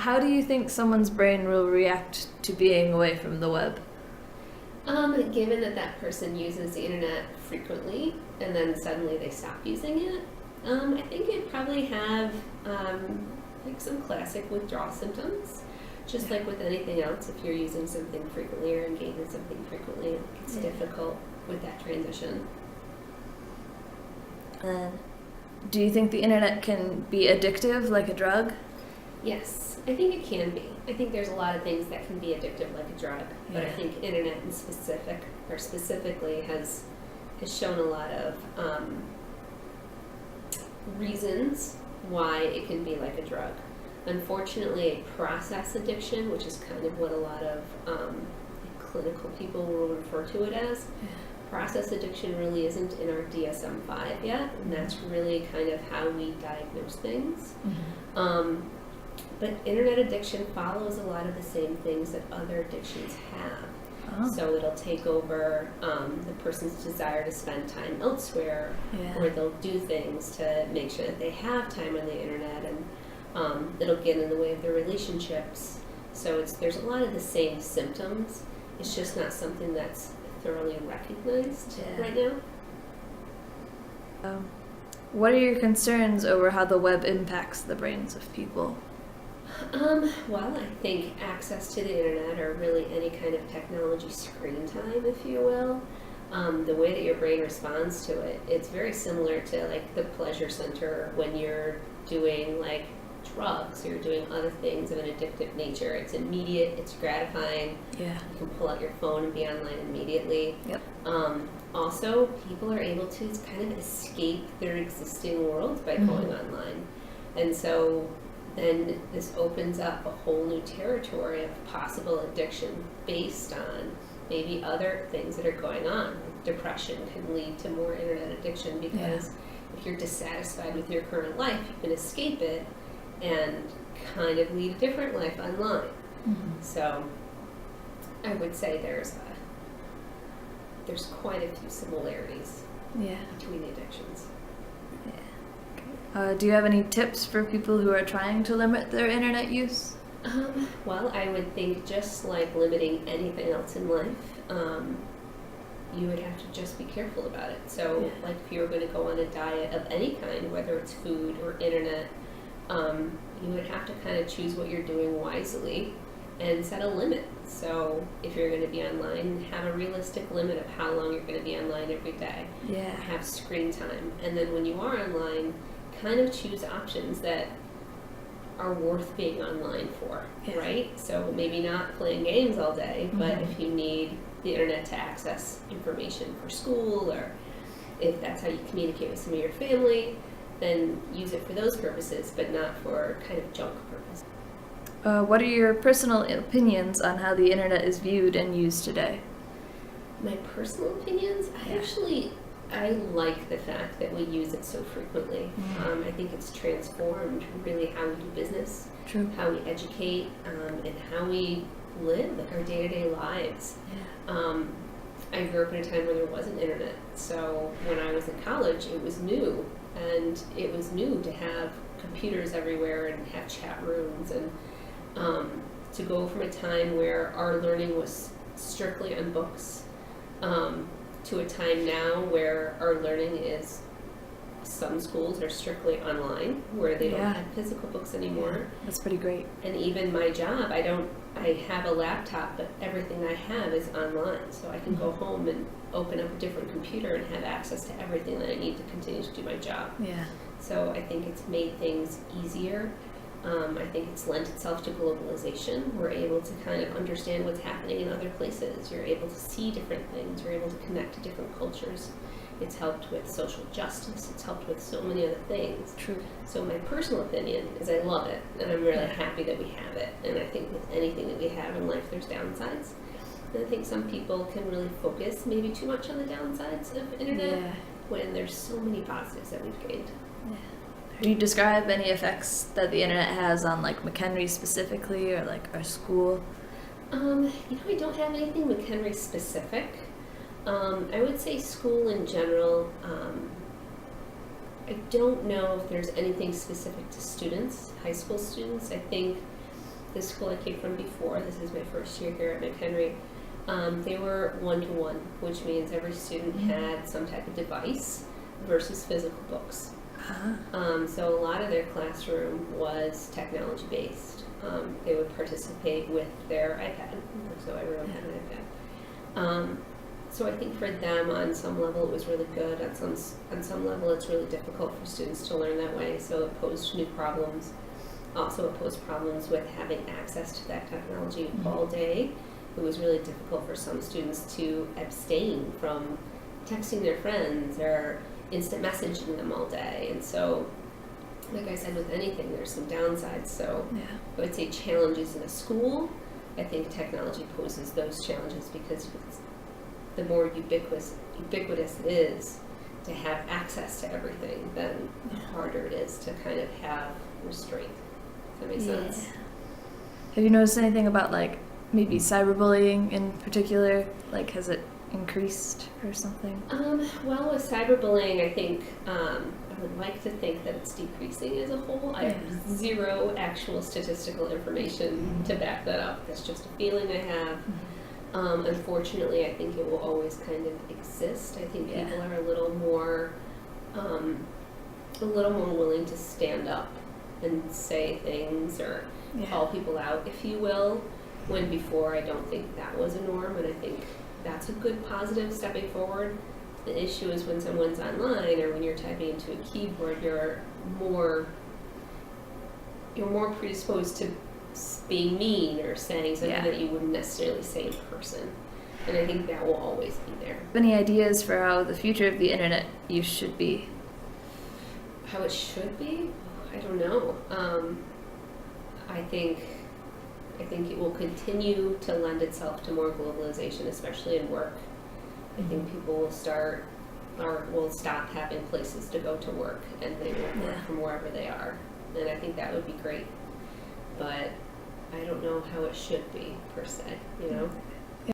How do you think someone's brain will react to being away from the web? Given that that person uses the internet frequently and then suddenly they stop using it, I think it'd probably have like some classic withdrawal symptoms. Just like with anything else, if you're using something frequently or engaging in something frequently, it's difficult with that transition. Do you think the internet can be addictive like a drug? Yes, I think it can be. I think there's a lot of things that can be addictive like a drug, but I think internet in specifically has shown a lot of reasons why it can be like a drug. Unfortunately, a process addiction, which is kind of what a lot of clinical people will refer to it as, process addiction really isn't in our DSM-5 yet, and that's really kind of how we diagnose things. But internet addiction follows a lot of the same things that other addictions have. So it'll take over the person's desire to spend time elsewhere, or they'll do things to make sure that they have time on the internet, and it'll get in the way of their relationships. So there's a lot of the same symptoms. It's just not something that's thoroughly recognized right now. What are your concerns over how the web impacts the brains of people? Well, I think access to the internet, or really any kind of technology screen time, if you will, the way that your brain responds to it, it's very similar to like the pleasure center when you're doing like drugs or you're doing other things of an addictive nature. It's immediate, it's gratifying. You can pull out your phone and be online immediately. Also, people are able to kind of escape their existing world by going online. And so then this opens up a whole new territory of possible addiction based on maybe other things that are going on. Depression can lead to more internet addiction because if you're dissatisfied with your current life, you can escape it and kind of lead a different life online. So I would say there's quite a few similarities between the addictions. Do you have any tips for people who are trying to limit their internet use? Well, I would think just like limiting anything else in life, you would have to just be careful about it. So like if you were going to go on a diet of any kind, whether it's food or internet, you would have to kind of choose what you're doing wisely and set a limit. So if you're going to be online, have a realistic limit of how long you're going to be online every day. Have screen time. And then when you are online, kind of choose options that are worth being online for, right? So maybe not playing games all day, but if you need the internet to access information for school, or if that's how you communicate with some of your family, then use it for those purposes, but not for kind of junk purposes. What are your personal opinions on how the internet is viewed and used today? My personal opinions? I like the fact that we use it so frequently. I think it's transformed really how we do business, how we educate, and how we live, like our day-to-day lives. I grew up in a time where there wasn't internet, so when I was in college, it was new, and it was new to have computers everywhere and have chat rooms, and to go from a time where our learning was strictly on books to a time now where our learning is, some schools are strictly online, where they don't have physical books anymore. That's pretty great. And even my job, I have a laptop, but everything I have is online, so I can go home and open up a different computer and have access to everything that I need to continue to do my job. So I think it's made things easier. I think it's lent itself to globalization. We're able to kind of understand what's happening in other places. You're able to see different things. You're able to connect to different cultures. It's helped with social justice. It's helped with so many other things. So my personal opinion is I love it, and I'm really happy that we have it. And I think with anything that we have in life, there's downsides. And I think some people can really focus maybe too much on the downsides of internet when there's so many positives that we've gained. Do you describe any effects that the internet has on like McHenry specifically, or like our school? I don't have anything McHenry specific. I would say school in general. I don't know if there's anything specific to students, high school students. I think the school I came from before, this is my first year here at McHenry, they were one-to-one, which means every student had some type of device versus physical books. So a lot of their classroom was technology based. They would participate with their iPad, so everyone had an iPad. So I think for them, on some level, it was really good. On some level, it's really difficult for students to learn that way. So it posed new problems. Also, it posed problems with having access to that technology all day. It was really difficult for some students to abstain from texting their friends or instant messaging them all day. And so, like I said, with anything, there's some downsides. So I would say challenges in a school. I think technology poses those challenges because the more ubiquitous it is to have access to everything, then the harder it is to kind of have restraint. Does that make sense? Have you noticed anything about like maybe cyberbullying in particular? Like, has it increased or something? Well, with cyberbullying, I think I would like to think that it's decreasing as a whole. I have zero actual statistical information to back that up. That's just a feeling I have. Unfortunately, I think it will always kind of exist. I think people are a little more willing to stand up and say things or call people out, if you will, when before I don't think that was a norm, and I think that's a good positive stepping forward. The issue is when someone's online or when you're typing into a keyboard, you're more predisposed to being mean or saying something that you wouldn't necessarily say in person. And I think that will always be there. Any ideas for how the future of the internet use should be? How it should be? I don't know. I think it will continue to lend itself to more globalization, especially in work. I think people will stop having places to go to work, and they will work from wherever they are. And I think that would be great. But I don't know how it should be, per se, you know?